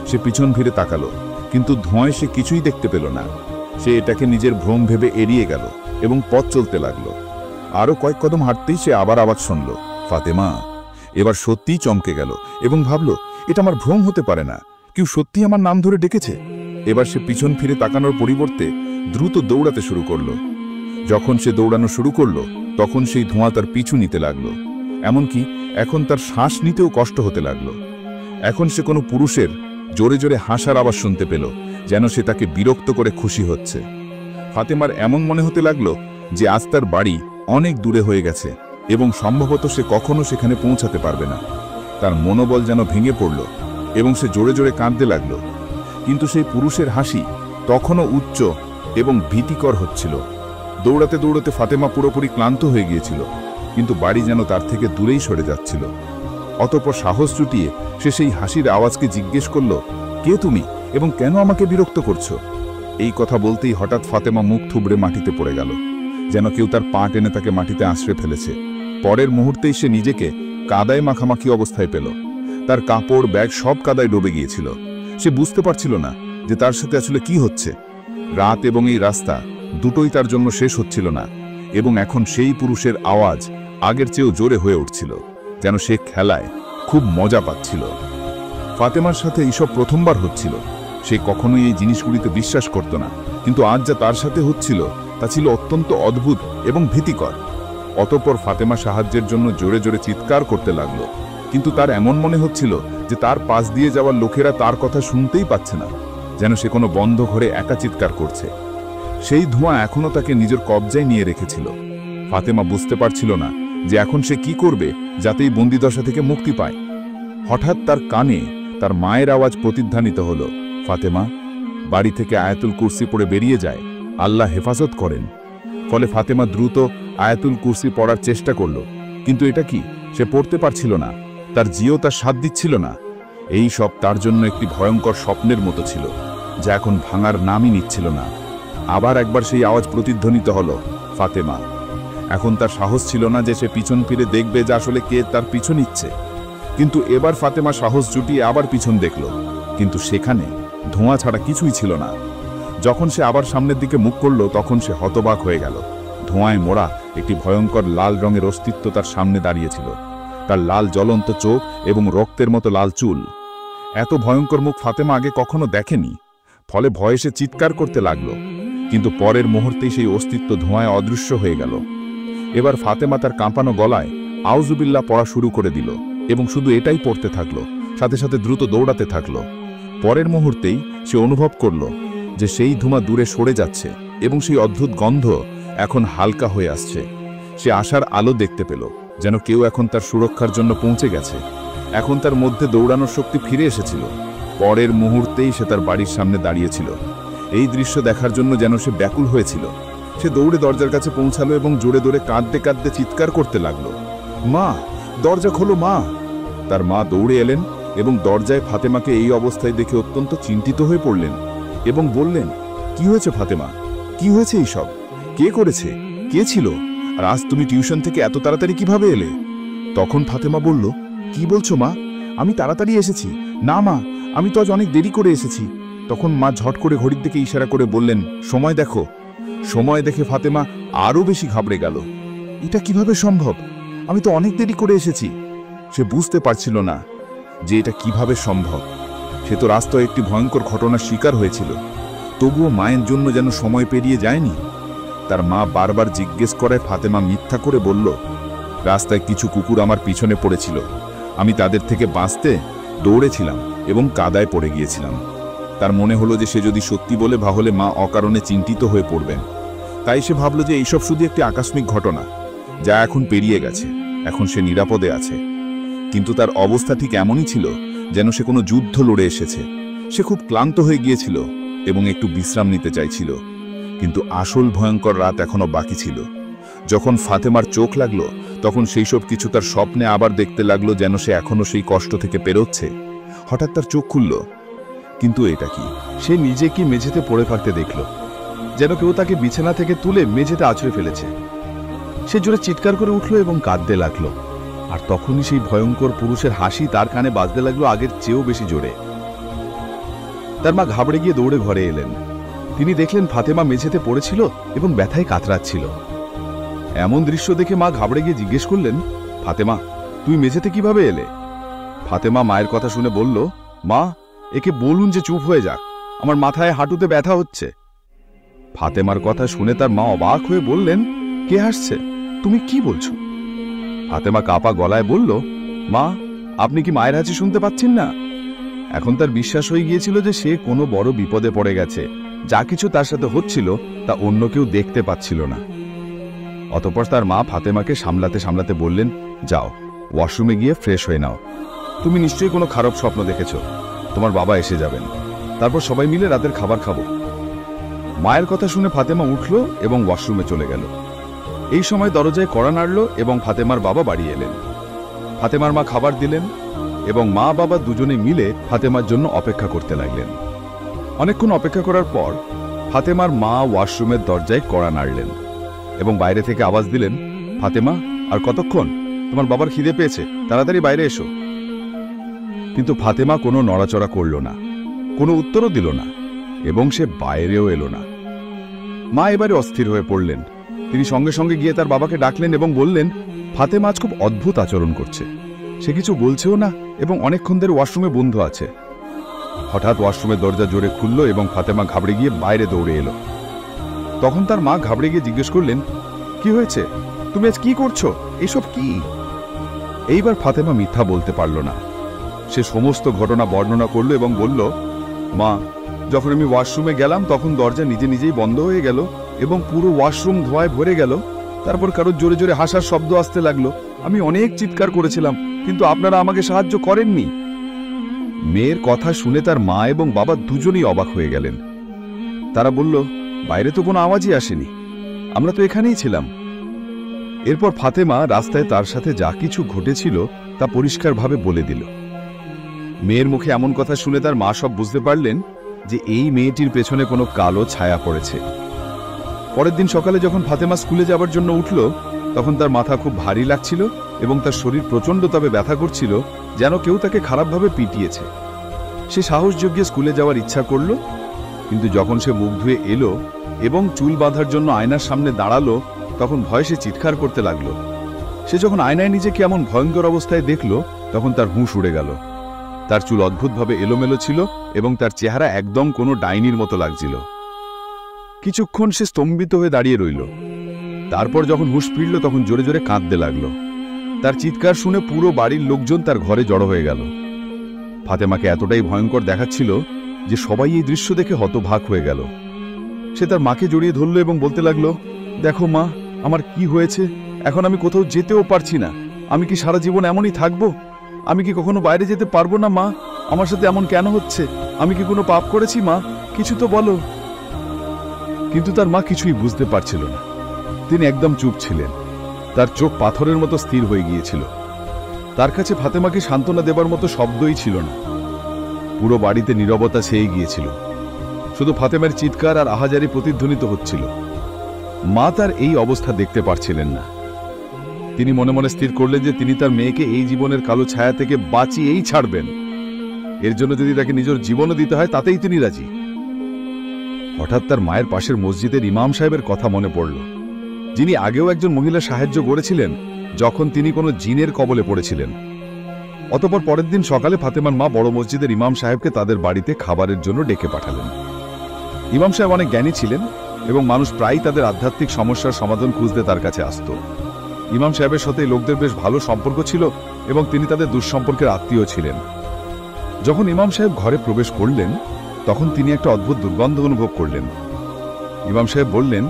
সে পিছন ফিরে তাকালো, কিন্তু ধোঁয়ায় সে কিছুই দেখতে পেল না। সে এটাকে নিজের ভ্রম ভেবে এড়িয়ে গেল এবং পথ চলতে লাগলো। আরো কয়েক কদম হাঁটতেই সে আবার আওয়াজ শুনল, ফাতেমা। এবার সত্যিই চমকে গেল এবং ভাবল, এটা আমার ভ্রম হতে পারে না, কেউ সত্যি আমার নাম ধরে ডেকেছে। এবার সে পিছন ফিরে তাকানোর পরিবর্তে দ্রুত দৌড়াতে শুরু করলো। যখন সে দৌড়ানো শুরু করলো, তখন সেই ধোঁয়া তার পিছু নিতে লাগলো। এমনকি এখন তার শ্বাস নিতেও কষ্ট হতে লাগলো। এখন সে কোনো পুরুষের জোরে জোরে হাসার আওয়াজ শুনতে পেল, যেন সে তাকে বিরক্ত করে খুশি হচ্ছে। ফাতেমার এমন মনে হতে লাগলো যে আজ তার বাড়ি অনেক দূরে হয়ে গেছে এবং সম্ভবত সে কখনো সেখানে পৌঁছাতে পারবে না। তার মনোবল যেন ভেঙে পড়ল এবং সে জোরে জোরে কাঁদতে লাগলো। কিন্তু সেই পুরুষের হাসি তখনও উচ্চ এবং ভীতিকর হচ্ছিল। দৌড়াতে দৌড়াতে ফাতেমা পুরোপুরি ক্লান্ত হয়ে গিয়েছিল, কিন্তু বাড়ি যেন তার থেকে দূরেই সরে যাচ্ছিল। অতঃপর সাহস জুটিয়ে সে সেই হাসির আওয়াজকে জিজ্ঞেস করল, কে তুমি এবং কেন আমাকে বিরক্ত করছো? এই কথা বলতেই হঠাৎ ফাতেমা মুখ থুবড়ে মাটিতে পড়ে গেল, যেন কেউ তার পা টেনে তাকে মাটিতে আঁচড়ে ফেলেছে। পরের মুহূর্তেই সে নিজেকে কাদায় মাখামাখি অবস্থায় পেল। তার কাপড়, ব্যাগ সব কাদায় ডুবে গিয়েছিল। সে বুঝতে পারছিল না যে তার সাথে আসলে কি হচ্ছে। রাত এবং এই রাস্তা দুটোই তার জন্য শেষ হচ্ছিল না, এবং এখন সেই পুরুষের আওয়াজ আগের চেয়েও জোরে হয়ে উঠছিল, যেন সে খেলায় খুব মজা পাচ্ছিল। ফাতেমার সাথে এইসব প্রথমবার হচ্ছিল। সে কখনোই এই জিনিসগুলিতে বিশ্বাস করত না, কিন্তু আজ যা তার সাথে হচ্ছিল তা ছিল অত্যন্ত অদ্ভুত এবং ভীতিকর। অতঃপর ফাতেমা সাহায্যের জন্য জোরে জোরে চিৎকার করতে লাগলো, কিন্তু তার এমন মনে হচ্ছিল যে তার পাশ দিয়ে যাওয়ার লোকেরা তার কথা শুনতেই পাচ্ছে না, যেন সে কোনো বন্ধ ঘরে একা চিৎকার করছে। সেই ধোঁয়া এখনও তাকে নিজের কবজায় নিয়ে রেখেছিল। ফাতেমা বুঝতে পারছিল না যে এখন সে কি করবে যাতে এই বন্দিদশা থেকে মুক্তি পায়। হঠাৎ তার কানে তার মায়ের আওয়াজ প্রতিধ্বনিত হলো, ফাতেমা, বাড়ি থেকে আয়াতুল কুরসি পড়ে বেরিয়ে যায়, আল্লাহ হেফাজত করেন। ফলে ফাতেমা দ্রুত আয়াতুল কুরসি পড়ার চেষ্টা করল, কিন্তু এটা কি সে পড়তে পারছিল না। তার জিও তার সাথ দিচ্ছিল না। এই সব তার জন্য একটি ভয়ঙ্কর স্বপ্নের মতো ছিল, যা এখন ভাঙার নামই নিচ্ছিল না। আবার একবার সেই আওয়াজ প্রতিধ্বনিত হলো, ফাতেমা। এখন তার সাহস ছিল না যে সে পিছন ফিরে দেখবে যে আসলে কে তার পিছু নিচ্ছে। কিন্তু এবার ফাতেমা সাহস জুটিয়ে আবার পিছন দেখল, কিন্তু সেখানে ধোঁয়া ছাড়া কিছুই ছিল না। যখন সে আবার সামনের দিকে মুখ করল, তখন সে হতবাক হয়ে গেল। ধোঁয়ায় মোড়া একটি ভয়ঙ্কর লাল রঙের অস্তিত্ব তার সামনে দাঁড়িয়েছিল। তার লাল জ্বলন্ত চোখ এবং রক্তের মতো লাল চুল। এত ভয়ঙ্কর মুখ ফাতেমা আগে কখনো দেখেনি। ফলে ভয়ে সে চিৎকার করতে লাগলো, কিন্তু পরের মুহূর্তেই সেই অস্তিত্ব ধোঁয়ায় অদৃশ্য হয়ে গেল। এবার ফাতেমা তার কাঁপানো গলায় আউযুবিল্লাহ পড়া শুরু করে দিল এবং শুধু এটাই পড়তে থাকলো, সাথে সাথে দ্রুত দৌড়াতে থাকলো। পরের মুহূর্তেই সে অনুভব করল যে সেই ধোঁয়া দূরে সরে যাচ্ছে এবং সেই অদ্ভুত গন্ধ এখন হালকা হয়ে আসছে। সে আশার আলো দেখতে পেল, যেন কেউ এখন তার সুরক্ষার জন্য পৌঁছে গেছে। এখন তার মধ্যে দৌড়ানোর শক্তি ফিরে এসেছিল। পরের মুহূর্তেই সে তার বাড়ির সামনে দাঁড়িয়েছিল। এই দৃশ্য দেখার জন্য যেন সে ব্যাকুল হয়েছিল। সে দৌড়ে দরজার কাছে পৌঁছালো এবং জোরে জোরে কাঁদতে কাঁদতে চিৎকার করতে লাগলো, মা, দরজা খোলো মা। তার মা দৌড়ে এলেন এবং দরজায় ফাতেমাকে এই অবস্থায় দেখে অত্যন্ত চিন্তিত হয়ে পড়লেন এবং বললেন, কি হয়েছে ফাতেমা? কি হয়েছে এইসব? কে করেছে? কে ছিল? আর আজ তুমি টিউশন থেকে এত তাড়াতাড়ি কিভাবে এলে? তখন ফাতেমা বলল, কি বলছো মা? আমি তাড়াতাড়ি এসেছি। না মা, আমি তো আজ অনেক দেরি করে এসেছি। তখন মা ঝট করে ঘড়ির দিকে ইশারা করে বললেন, সময় দেখো। সময় দেখে ফাতেমা আরও বেশি ঘাবড়ে গেল। এটা কিভাবে সম্ভব? আমি তো অনেক দেরি করে এসেছি। সে বুঝতে পারছিল না যে এটা কিভাবে সম্ভব। সে তো রাস্তায় একটি ভয়ঙ্কর ঘটনার শিকার হয়েছিল, তবুও মায়ের জন্য যেন সময় পেরিয়ে যায়নি। তার মা বারবার জিজ্ঞেস করায় ফাতেমা মিথ্যা করে বলল, রাস্তায় কিছু কুকুর আমার পিছনে পড়েছিল। আমি তাদের থেকে বাঁচতে দৌড়েছিলাম এবং কাদায় পড়ে গিয়েছিলাম। তার মনে হলো যে সে যদি সত্যি বলে তাহলে মা অকারণে চিন্তিত হয়ে পড়বেন। তাই সে ভাবল যে এইসব শুধু একটি আকস্মিক ঘটনা, যা এখন পেরিয়ে গেছে। এখন সে নিরাপদে আছে। কিন্তু তার অবস্থা ঠিক এমনই ছিল যেন সে কোনো যুদ্ধ লড়ে এসেছে। সে খুব ক্লান্ত হয়ে গিয়েছিল এবং একটু বিশ্রাম নিতে চাইছিল। কিন্তু আসল ভয়ঙ্কর রাত এখনো বাকি ছিল। যখন ফাতেমার চোখ লাগলো, তখন সেই সব কিছু তার স্বপ্নে আবার দেখতে লাগলো, যেন সে এখনো সেই কষ্ট থেকে পেরোচ্ছে। হঠাৎ তার চোখ খুলল, কিন্তু এটা কি? সে নিজেকে মেঝেতে পড়ে থাকতে দেখল, যেন কেউ তাকে বিছানা থেকে তুলে মেঝেতে আছড়ে ফেলেছে। সে জোরে চিৎকার করে উঠল এবং কাঁদতে লাগলো। আর তখনই সেই ভয়ঙ্কর পুরুষের হাসি তার কানে বাজতে লাগলো আগের চেয়েও বেশি জোরে। তার মা ঘাবড়ে গিয়ে দৌড়ে ঘরে এলেন। তিনি দেখলেন ফাতেমা মেঝেতে পড়েছিল এবং ব্যথায় কাতরাচ্ছিল। এমন দৃশ্য দেখে মা ঘাবড়ে গিয়ে জিজ্ঞেস করলেন, ফাতেমা, তুই মেঝেতে কিভাবে এলে? ফাতেমা মায়ের কথা শুনে বলল, মা, একে বলুন যে চুপ হয়ে যাক, আমার মাথায় হাঁটুতে ব্যথা হচ্ছে। ফাতেমার কথা শুনে তার মা অবাক হয়ে বললেন, কে হাসছে? তুমি কি বলছো? ফাতেমা কাপা গলায় বলল, মা, আপনি কি মায়ের হাঁচি শুনতে পাচ্ছেন না? এখন তার বিশ্বাস হয়ে গিয়েছিল যে সে কোনো বড় বিপদে পড়ে গেছে। যা কিছু তার সাথে হচ্ছিল তা অন্য কেউ দেখতে পাচ্ছিল না। অতঃপর তার মা ফাতেমাকে সামলাতে সামলাতে বললেন, যাও, ওয়াশরুমে গিয়ে ফ্রেশ হয়ে নাও। তুমি নিশ্চয়ই কোনো খারাপ স্বপ্ন দেখেছ। তোমার বাবা এসে যাবেন, তারপর সবাই মিলে রাতের খাবার খাবো। মায়ের কথা শুনে ফাতেমা উঠল এবং ওয়াশরুমে চলে গেল। এই সময় দরজায় কড়া নাড়ল এবং ফাতেমার বাবা বাড়ি এলেন। ফাতেমার মা খাবার দিলেন এবং মা বাবা দুজনে মিলে ফাতেমার জন্য অপেক্ষা করতে লাগলেন। অনেকক্ষণ অপেক্ষা করার পর ফাতেমার মা ওয়াশরুমের দরজায় কড়া নাড়লেন এবং বাইরে থেকে আওয়াজ দিলেন, ফাতেমা, আর কতক্ষণ? তোমার বাবার খিদে পেয়েছে, তাড়াতাড়ি বাইরে এসো। কিন্তু ফাতেমা কোনো নড়াচড়া করল না, কোনো উত্তরও দিল না এবং সে বাইরেও এলো না। মা এবারে অস্থির হয়ে পড়লেন। তিনি সঙ্গে সঙ্গে গিয়ে তার বাবাকে ডাকলেন এবং বললেন, ফাতেমা আজ খুব অদ্ভুত আচরণ করছে। সে কিছু বলছেও না এবং অনেকক্ষণ ধরে ওয়াশরুমে বন্ধ আছে। হঠাৎ ওয়াশরুমের দরজা জোরে খুলল এবং ফাতেমা ঘাবড়ে গিয়ে বাইরে দৌড়ে এলো। তখন তার মা ঘাবড়ে গিয়ে জিজ্ঞেস করলেন, কি হয়েছে? তুমি আজ কি করছো? এসব কি? এইবার ফাতেমা মিথ্যা বলতে পারল না। সে সমস্ত ঘটনা বর্ণনা করল এবং বলল, মা, যখন আমি ওয়াশরুমে গেলাম তখন দরজা নিজে নিজেই বন্ধ হয়ে গেল এবং পুরো ওয়াশরুম ধোঁয়ায় ভরে গেল। তারপর কারোর জোরে জোরে হাসার শব্দ আসতে লাগলো। আমি অনেক চিৎকার করেছিলাম, কিন্তু আপনারা আমাকে সাহায্য করেননি। মেয়ের কথা শুনে তার মা এবং বাবা দুজনেই অবাক হয়ে গেলেন। তারা বলল, বাইরে তো কোনো আওয়াজই আসেনি, আমরা তো এখানেই ছিলাম। এরপর ফাতেমা রাস্তায় তার সাথে যা কিছু ঘটেছিল তা পরিষ্কারভাবে বলে দিল। মেয়ের মুখে এমন কথা শুনে তার মা সব বুঝতে পারলেন যে এই মেয়েটির পেছনে কোনো কালো ছায়া পড়েছে। পরের দিন সকালে যখন ফাতেমা স্কুলে যাবার জন্য উঠল, তখন তার মাথা খুব ভারী লাগছিল এবং তার শরীর প্রচণ্ডভাবে ব্যথা করছিল, যেন কেউ তাকে খারাপভাবে পিটিয়েছে। সে সাহস জুগিয়ে স্কুলে যাওয়ার ইচ্ছা করল, কিন্তু যখন সে মুখ ধুয়ে এলো এবং চুল বাঁধার জন্য আয়নার সামনে দাঁড়ালো, তখন ভয়ে সে চিৎকার করতে লাগলো। সে যখন আয়নায় নিজেকে এমন ভয়ঙ্কর অবস্থায় দেখল, তখন তার হুঁশ উড়ে গেল। তার চুল অদ্ভুতভাবে এলোমেলো ছিল এবং তার চেহারা একদম কোনো ডাইনির মতো লাগছিল। কিছুক্ষণ সে স্তম্ভিত হয়ে দাঁড়িয়ে রইল। তারপর যখন হুঁশ ফিরল তখন জোরে জোরে কাঁদতে লাগল। তার চিৎকার শুনে পুরো বাড়ির লোকজন তার ঘরে জড়ো হয়ে গেল। ফাতেমাকে এতটাই ভয়ঙ্কর দেখাচ্ছিল যে সবাই এই দৃশ্য দেখে হতবাক হয়ে গেল। সে তার মাকে জড়িয়ে ধরল এবং বলতে লাগলো, দেখো মা, আমার কি হয়েছে? এখন আমি কোথাও যেতেও পারছি না। আমি কি সারা জীবন এমনই থাকবো? আমি কি কখনো বাইরে যেতে পারবো না? মা, আমার সাথে এমন কেন হচ্ছে? আমি কি কোনো পাপ করেছি? মা, কিছু তো বলো। কিন্তু তার মা কিছুই বুঝতে পারছিল না। তিনি একদম চুপ ছিলেন। তার চোখ পাথরের মতো স্থির হয়ে গিয়েছিল। তার কাছে ফাতেমাকে সান্ত্বনা দেবার মতো শব্দই ছিল না। পুরো বাড়িতে নীরবতা ছেয়ে গিয়েছিল। শুধু ফাতেমার চিৎকার আর আহাজারি প্রতিধ্বনিত হচ্ছিল। মা তার এই অবস্থা দেখতে পারছিলেন না। তিনি মনে মনে স্থির করলেন যে তিনি তার মেয়েকে এই জীবনের কালো ছায়া থেকে বাঁচিয়েই ছাড়বেন। এর জন্য যদি তাকে নিজের জীবনও দিতে হয় তাতেই তিনি রাজি। হঠাৎ তার মায়ের পাশের মসজিদের ইমাম সাহেবের কথা মনে পড়ল, যিনি আগেও একজন মহিলা সাহায্য করেছিলেন যখন তিনি কোনো জিনের কবলে পড়েছিলেন। অতঃপর পরের দিন সকালে ফাতেমার মা বড় মসজিদের ইমাম সাহেবকে তাদের বাড়িতে খাবারের জন্য ডেকে পাঠালেন। ইমাম সাহেব অনেক জ্ঞানী ছিলেন এবং মানুষ প্রায়ই তাদের আধ্যাত্মিক সমস্যার সমাধান খুঁজতে তার কাছে আসত। ইমাম সাহেবের সাথে লোকদের বেশ ভালো সম্পর্ক ছিল এবং তিনি তাদের দুঃসম্পর্কের আত্মীয় ছিলেন। যখন ইমাম সাহেব ঘরে প্রবেশ করলেন, তখন তিনি একটা অদ্ভুত দুর্গন্ধ অনুভব করলেন। ইমাম সাহেব বললেন,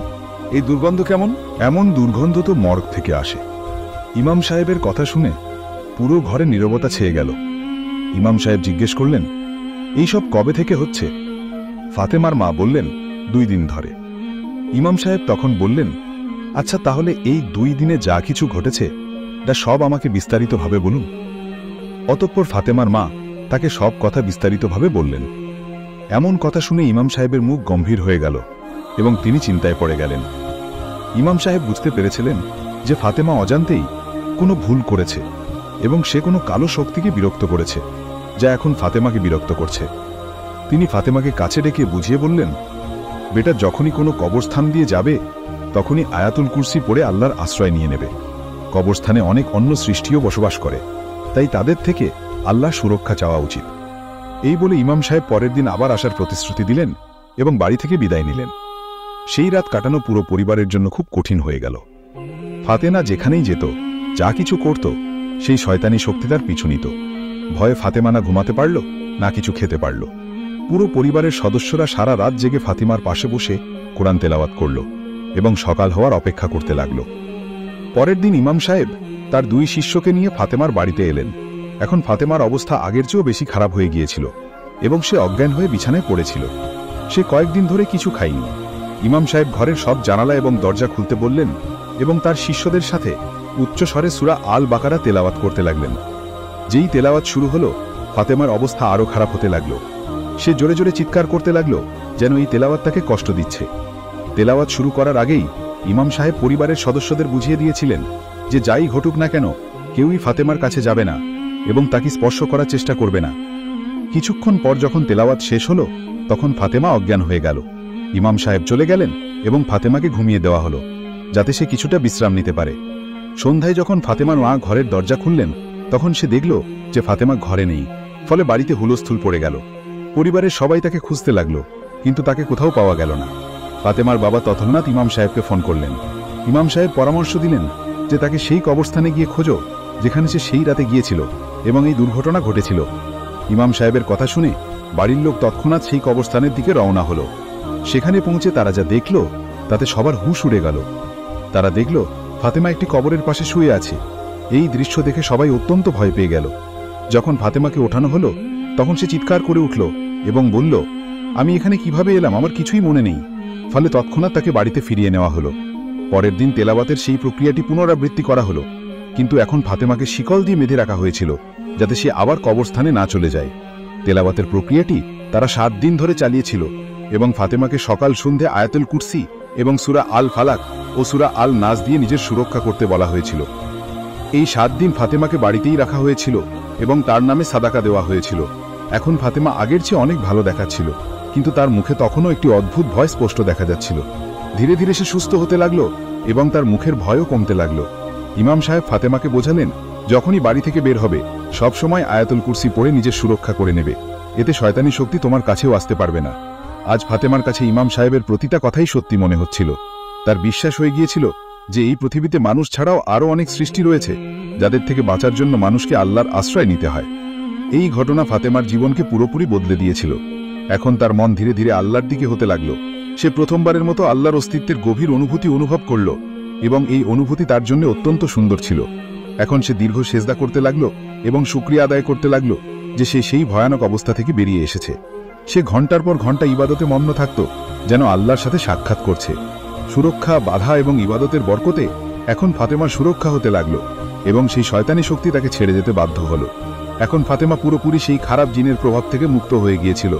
এই দুর্গন্ধ কেমন? এমন দুর্গন্ধ তো মর্গ থেকে আসে। ইমাম সাহেবের কথা শুনে পুরো ঘরে নীরবতা ছেয়ে গেল। ইমাম সাহেব জিজ্ঞেস করলেন, এইসব কবে থেকে হচ্ছে? ফাতেমার মা বললেন, 2 দিন ধরে। ইমাম সাহেব তখন বললেন, আচ্ছা, তাহলে এই 2 দিনে যা কিছু ঘটেছে তা সব আমাকে বিস্তারিতভাবে বলুন। অতঃপর ফাতেমার মা তাকে সব কথা বিস্তারিতভাবে বললেন। এমন কথা শুনে ইমাম সাহেবের মুখ গম্ভীর হয়ে গেল এবং তিনি চিন্তায় পড়ে গেলেন। ইমাম সাহেব বুঝতে পেরেছিলেন যে ফাতেমা অজান্তেই কোনো ভুল করেছে এবং সে কোনো কালো শক্তিকে বিরক্ত করেছে, যা এখন ফাতেমাকে বিরক্ত করছে। তিনি ফাতেমাকে কাছে ডেকে বুঝিয়ে বললেন, বেটা, যখনই কোনো কবরস্থান দিয়ে যাবে তখনই আয়াতুল কুরসি পড়ে আল্লাহর আশ্রয় নিয়ে নেবে। কবরস্থানে অনেক অন্য সৃষ্টিও বসবাস করে, তাই তাদের থেকে আল্লাহ সুরক্ষা চাওয়া উচিত। এই বলে ইমাম সাহেব পরের দিন আবার আসার প্রতিশ্রুতি দিলেন এবং বাড়ি থেকে বিদায় নিলেন। সেই রাত কাটানো পুরো পরিবারের জন্য খুব কঠিন হয়ে গেল। ফাতেমা যেখানেই যেত যা কিছু করত সেই শয়তানি শক্তি তার পিছু নিত। ভয়ে ফাতেমা না ঘুমাতে পারল, না কিছু খেতে পারল। পুরো পরিবারের সদস্যরা সারা রাত জেগে ফাতিমার পাশে বসে কোরআন তেলাওয়াত করল এবং সকাল হওয়ার অপেক্ষা করতে লাগল। পরের দিন ইমাম সাহেব তার 2 শিষ্যকে নিয়ে ফাতেমার বাড়িতে এলেন। এখন ফাতেমার অবস্থা আগের চেয়েও বেশি খারাপ হয়ে গিয়েছিল এবং সে অজ্ঞান হয়ে বিছানায় পড়েছিল। সে কয়েকদিন ধরে কিছু খায়নি। ইমাম সাহেব ঘরের সব জানালা এবং দরজা খুলতে বললেন এবং তার শিষ্যদের সাথে উচ্চস্বরে সূরা আল বাকারা তেলাওয়াত করতে লাগলেন। যেই তেলাওয়াত শুরু হলো, ফাতেমার অবস্থা আরও খারাপ হতে লাগল। সে জোরে জোরে চিৎকার করতে লাগল যেন এই তেলাওয়াত তাকে কষ্ট দিচ্ছে। তেলাওয়াত শুরু করার আগেই ইমাম সাহেব পরিবারের সদস্যদের বুঝিয়ে দিয়েছিলেন যে যাই ঘটুক না কেন কেউই ফাতেমার কাছে যাবে না এবং তাকে স্পর্শ করার চেষ্টা করবে না। কিছুক্ষণ পর যখন তেলাওয়াত শেষ হলো, তখন ফাতেমা অজ্ঞান হয়ে গেল। ইমাম সাহেব চলে গেলেন এবং ফাতেমাকে ঘুমিয়ে দেওয়া হলো যাতে সে কিছুটা বিশ্রাম নিতে পারে। সন্ধ্যায় যখন ফাতেমার মা ঘরের দরজা খুললেন, তখন সে দেখল যে ফাতেমা ঘরে নেই। ফলে বাড়িতে হুলস্থুল পড়ে গেল। পরিবারের সবাই তাকে খুঁজতে লাগল, কিন্তু তাকে কোথাও পাওয়া গেল না। ফাতেমার বাবা তৎক্ষণাৎ ইমাম সাহেবকে ফোন করলেন। ইমাম সাহেব পরামর্শ দিলেন যে তাকে সেই কবরস্থানে গিয়ে খোঁজো যেখানে সে সেই রাতে গিয়েছিল এবং এই দুর্ঘটনা ঘটেছিল। ইমাম সাহেবের কথা শুনে বাড়ির লোক তৎক্ষণাৎ সেই কবরস্থানের দিকে রওনা হলো। সেখানে পৌঁছে তারা যা দেখল তাতে সবার হুঁশ উড়ে গেল। তারা দেখল ফাতেমা একটি কবরের পাশে শুয়ে আছে। এই দৃশ্য দেখে সবাই অত্যন্ত ভয় পেয়ে গেল। যখন ফাতেমাকে ওঠানো হলো, তখন সে চিৎকার করে উঠল এবং বলল, আমি এখানে কিভাবে এলাম, আমার কিছুই মনে নেই। ফলে তৎক্ষণাৎ তাকে বাড়িতে ফিরিয়ে নেওয়া হলো। পরের দিন তেলাওয়াতের সেই প্রক্রিয়াটি পুনরাবৃত্তি করা হলো, কিন্তু এখন ফাতেমাকে শিকল দিয়ে বেঁধে রাখা হয়েছিল যাতে সে আবার কবরস্থানে না চলে যায়। তেলাওয়াতের প্রক্রিয়াটি তারা 7 দিন ধরে চালিয়েছিল এবং ফাতেমাকে সকাল সন্ধে আয়াতুল কুরসি এবং সূরা আল ফালাক ও সূরা আল নাস দিয়ে নিজের সুরক্ষা করতে বলা হয়েছিল। এই 7 দিন ফাতেমাকে বাড়িতেই রাখা হয়েছিল এবং তার নামে সাদাকা দেওয়া হয়েছিল। এখন ফাতেমা আগের চেয়ে অনেক ভালো দেখাচ্ছিল, কিন্তু তার মুখে তখনও একটি অদ্ভুত ভয় স্পষ্ট দেখা যাচ্ছিল। ধীরে ধীরে সে সুস্থ হতে লাগলো এবং তার মুখের ভয়ও কমতে লাগলো। ইমাম সাহেব ফাতেমাকে বোঝালেন, যখনই বাড়ি থেকে বের হবে সবসময় আয়াতুল কুরসি পড়ে নিজের সুরক্ষা করে নেবে, এতে শয়তানি শক্তি তোমার কাছেও আসতে পারবে না। আজ ফাতেমার কাছে ইমাম সাহেবের প্রতিটা কথাই সত্যি মনে হচ্ছিল। তার বিশ্বাস হয়ে গিয়েছিল যে এই পৃথিবীতে মানুষ ছাড়াও আরও অনেক সৃষ্টি রয়েছে যাদের থেকে বাঁচার জন্য মানুষকে আল্লাহর আশ্রয় নিতে হয়। এই ঘটনা ফাতেমার জীবনকে পুরোপুরি বদলে দিয়েছিল। এখন তার মন ধীরে ধীরে আল্লাহর দিকে হতে লাগলো। সে প্রথমবারের মতো আল্লাহর অস্তিত্বের গভীর অনুভূতি অনুভব করল এবং এই অনুভূতি তার জন্য অত্যন্ত সুন্দর ছিল। এখন সে দীর্ঘ সেজদা করতে লাগলো এবং শুকরিয়া আদায় করতে লাগলো যে সে সেই ভয়ানক অবস্থা থেকে বেরিয়ে এসেছে। সে ঘন্টার পর ঘন্টা ইবাদতে মগ্ন থাকত, যেন আল্লাহর সাথে সাক্ষাৎ করছে। সুরক্ষা, বাধা এবং ইবাদতের বরকতে এখন ফাতেমার সুরক্ষা হতে লাগলো এবং সেই শয়তানি শক্তি তাকে ছেড়ে যেতে বাধ্য হলো। এখন ফাতেমা পুরোপুরি সেই খারাপ জিনের প্রভাব থেকে মুক্ত হয়ে গিয়েছিল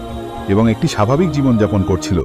এবং একটি স্বাভাবিক জীবনযাপন করছিল।